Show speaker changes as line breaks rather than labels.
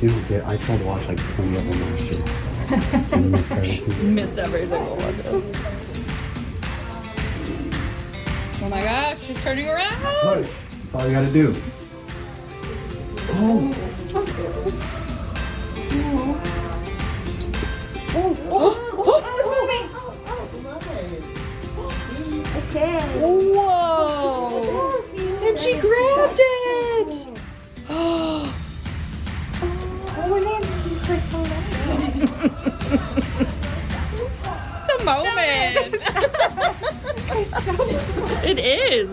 do get. I tried to watch like 20 of them last year. And missed every single one.
Missed every single one. Oh my gosh, she's turning around.
Push. That's all you gotta do. Oh.
Okay.
Whoa! And she grabbed it!
Oh, and then she's like,
The moment! It is!